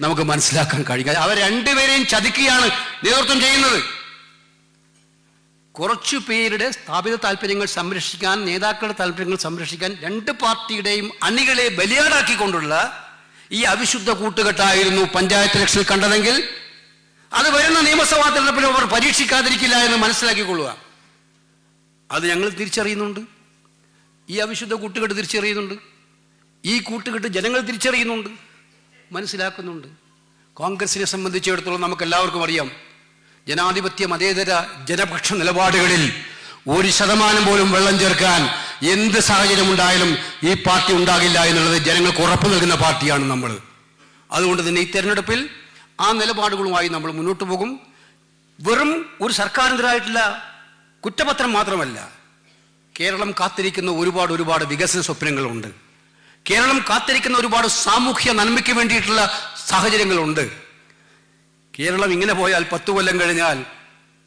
നമുക്ക് മനസ്സിലാക്കാൻ കഴിയും. അവർ 2 പേരെയും ചതിക്കുകയാണ് നേതൃത്വം ചെയ്യുന്നത്. കുറച്ചു പേരുടെ സ്ഥാപിത താല്പര്യങ്ങൾ സംരക്ഷിക്കാൻ, നേതാക്കളുടെ താല്പര്യങ്ങൾ സംരക്ഷിക്കാൻ 2 പാർട്ടിയുടെയും അണികളെ ബലിയാടാക്കിക്കൊണ്ടുള്ള ഈ അവിശുദ്ധ കൂട്ടുകെട്ടായിരുന്നു പഞ്ചായത്ത് ഇലക്ഷനിൽ കണ്ടതെങ്കിൽ അത് വരുന്ന നിയമസഭാ തെരഞ്ഞെടുപ്പിൽ അവർ പരീക്ഷിക്കാതിരിക്കില്ല എന്ന് മനസ്സിലാക്കിക്കൊള്ളുക. അത് ഞങ്ങൾ തിരിച്ചറിയുന്നുണ്ട്. ഈ അവിശുദ്ധ കൂട്ടുകെട്ട് തിരിച്ചറിയുന്നുണ്ട്. ഈ കൂട്ടുകെട്ട് ജനങ്ങൾ തിരിച്ചറിയുന്നുണ്ട്, മനസ്സിലാക്കുന്നുണ്ട്. കോൺഗ്രസിനെ സംബന്ധിച്ചിടത്തോളം നമുക്കെല്ലാവർക്കും അറിയാം, ജനാധിപത്യ മതേതര ജനപക്ഷ നിലപാടുകളിൽ 1% പോലും വെള്ളം ചേർക്കാൻ എന്ത് സാഹചര്യം ഉണ്ടായാലും ഈ പാർട്ടി ഉണ്ടാകില്ല എന്നുള്ളത് ജനങ്ങൾക്ക് ഉറപ്പ് നൽകുന്ന പാർട്ടിയാണ് നമ്മൾ. അതുകൊണ്ട് തന്നെ ഈ തെരഞ്ഞെടുപ്പിൽ ആ നിലപാടുകളുമായി നമ്മൾ മുന്നോട്ട് പോകും. വെറും ഒരു സർക്കാരിനെതിരായിട്ടുള്ള കുറ്റപത്രം മാത്രമല്ല, കേരളം കാത്തിരിക്കുന്ന ഒരുപാട് വികസന സ്വപ്നങ്ങളുണ്ട്. കേരളം കാത്തിരിക്കുന്ന ഒരുപാട് സാമൂഹ്യ നന്മയ്ക്ക് വേണ്ടിയിട്ടുള്ള സാഹചര്യങ്ങളുണ്ട്. കേരളം ഇങ്ങനെ പോയാൽ 10 കൊല്ലം കഴിഞ്ഞാൽ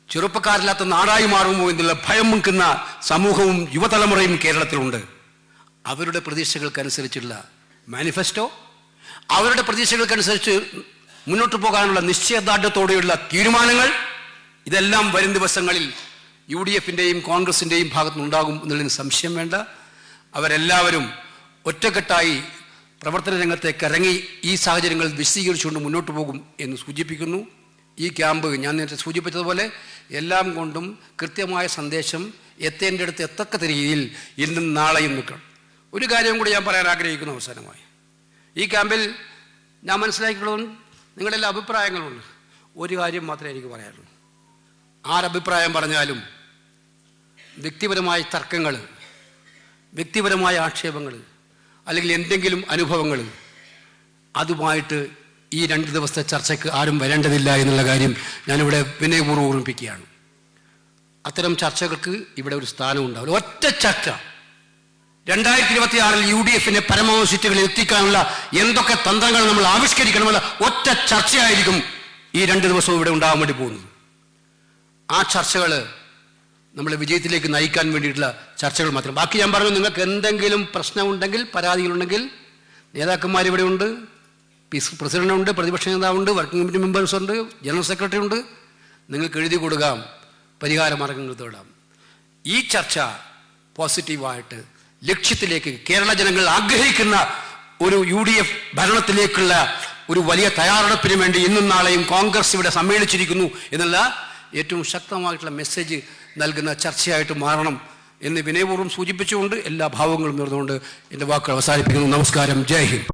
ചെറുപ്പക്കാരില്ലാത്ത നാടായി മാറുമോ എന്നുള്ള ഭയം മുക്കുന്ന സമൂഹവും യുവതലമുറയും കേരളത്തിലുണ്ട്. അവരുടെ പ്രതീക്ഷകൾക്കനുസരിച്ചുള്ള മാനിഫെസ്റ്റോ, അവരുടെ പ്രതീക്ഷകൾക്കനുസരിച്ച് മുന്നോട്ട് പോകാനുള്ള നിശ്ചയദാർഢ്യത്തോടെയുള്ള തീരുമാനങ്ങൾ, ഇതെല്ലാം വരും ദിവസങ്ങളിൽ UDF-ൻ്റെയും കോൺഗ്രസിൻ്റെയും ഭാഗത്തുനിന്നുണ്ടാകും എന്നുള്ളതിന് സംശയം വേണ്ട. അവരെല്ലാവരും ഒറ്റക്കെട്ടായി പ്രവർത്തന രംഗത്തേക്ക് ഇറങ്ങി ഈ സാഹചര്യങ്ങൾ വിശദീകരിച്ചുകൊണ്ട് മുന്നോട്ട് പോകും എന്ന് സൂചിപ്പിക്കുന്നു. ഈ ക്യാമ്പ് ഞാൻ നേരത്തെ സൂചിപ്പിച്ചതുപോലെ എല്ലാം കൊണ്ടും കൃത്യമായ സന്ദേശം എത്തേണ്ടടുത്ത് എത്തക്ക രീതിയിൽ ഇന്നും നാളെയും നിൽക്കണം. ഒരു കാര്യം കൂടി ഞാൻ പറയാൻ ആഗ്രഹിക്കുന്നു അവസാനമായി. ഈ ക്യാമ്പിൽ ഞാൻ മനസ്സിലാക്കിയിട്ടുള്ളതും നിങ്ങളെല്ലാം അഭിപ്രായങ്ങളുണ്ട്. ഒരു കാര്യം മാത്രമേ എനിക്ക് പറയാനുള്ളൂ. ആരഭിപ്രായം പറഞ്ഞാലും വ്യക്തിപരമായ തർക്കങ്ങൾ, വ്യക്തിപരമായ ആക്ഷേപങ്ങൾ, അല്ലെങ്കിൽ എന്തെങ്കിലും അനുഭവങ്ങൾ, അതുമായിട്ട് ഈ 2 ദിവസത്തെ ചർച്ചയ്ക്ക് ആരും വരേണ്ടതില്ല എന്നുള്ള കാര്യം ഞാനിവിടെ വിനയപൂർവ്വം ഓർമ്മിപ്പിക്കുകയാണ്. അത്തരം ചർച്ചകൾക്ക് ഇവിടെ ഒരു സ്ഥാനം ഉണ്ടാവില്ല. ഒറ്റ ചർച്ച 2026 UDF-നെ പരമാവധി സീറ്റുകളിൽ എത്തിക്കാനുള്ള എന്തൊക്കെ തന്ത്രങ്ങൾ നമ്മൾ ആവിഷ്കരിക്കണമെന്ന ഒറ്റ ചർച്ചയായിരിക്കും ഈ 2 ദിവസവും ഇവിടെ ഉണ്ടാകാൻ വേണ്ടി പോകുന്നത്. ആ ചർച്ചകൾ നമ്മളെ വിജയത്തിലേക്ക് നയിക്കാൻ വേണ്ടിയിട്ടുള്ള ചർച്ചകൾ മാത്രം. ബാക്കി ഞാൻ പറഞ്ഞു, നിങ്ങൾക്ക് എന്തെങ്കിലും പ്രശ്നമുണ്ടെങ്കിൽ, പരാതികളുണ്ടെങ്കിൽ നേതാക്കന്മാരിവിടെ ഉണ്ട്, പ്രസിഡന്റുണ്ട്, പ്രതിപക്ഷ നേതാവുണ്ട്, വർക്കിംഗ് കമ്മിറ്റി മെമ്പേഴ്സ് ഉണ്ട്, ജനറൽ സെക്രട്ടറി ഉണ്ട്. നിങ്ങൾക്ക് എഴുതി കൊടുക്കാം, പരിഹാര മാർഗങ്ങൾ തേടാം. ഈ ചർച്ച പോസിറ്റീവായിട്ട് ലക്ഷ്യത്തിലേക്ക്, കേരള ജനങ്ങൾ ആഗ്രഹിക്കുന്ന ഒരു UDF ഭരണത്തിലേക്കുള്ള ഒരു വലിയ തയ്യാറെടുപ്പിന് വേണ്ടി ഇന്നും നാളെയും കോൺഗ്രസ് ഇവിടെ സമ്മേളിച്ചിരിക്കുന്നു എന്നുള്ള ഏറ്റവും ശക്തമായിട്ടുള്ള മെസ്സേജ് നൽകുന്ന ചർച്ചയായിട്ട് മാറണം എന്ന് വിനയപൂർവ്വം സൂചിപ്പിച്ചുകൊണ്ട് എല്ലാ ഭാവങ്ങളും നേർന്നുകൊണ്ട് എൻ്റെ വാക്കുകൾ അവസാനിപ്പിക്കുന്നു. നമസ്കാരം. ജയ് ഹിന്ദ്.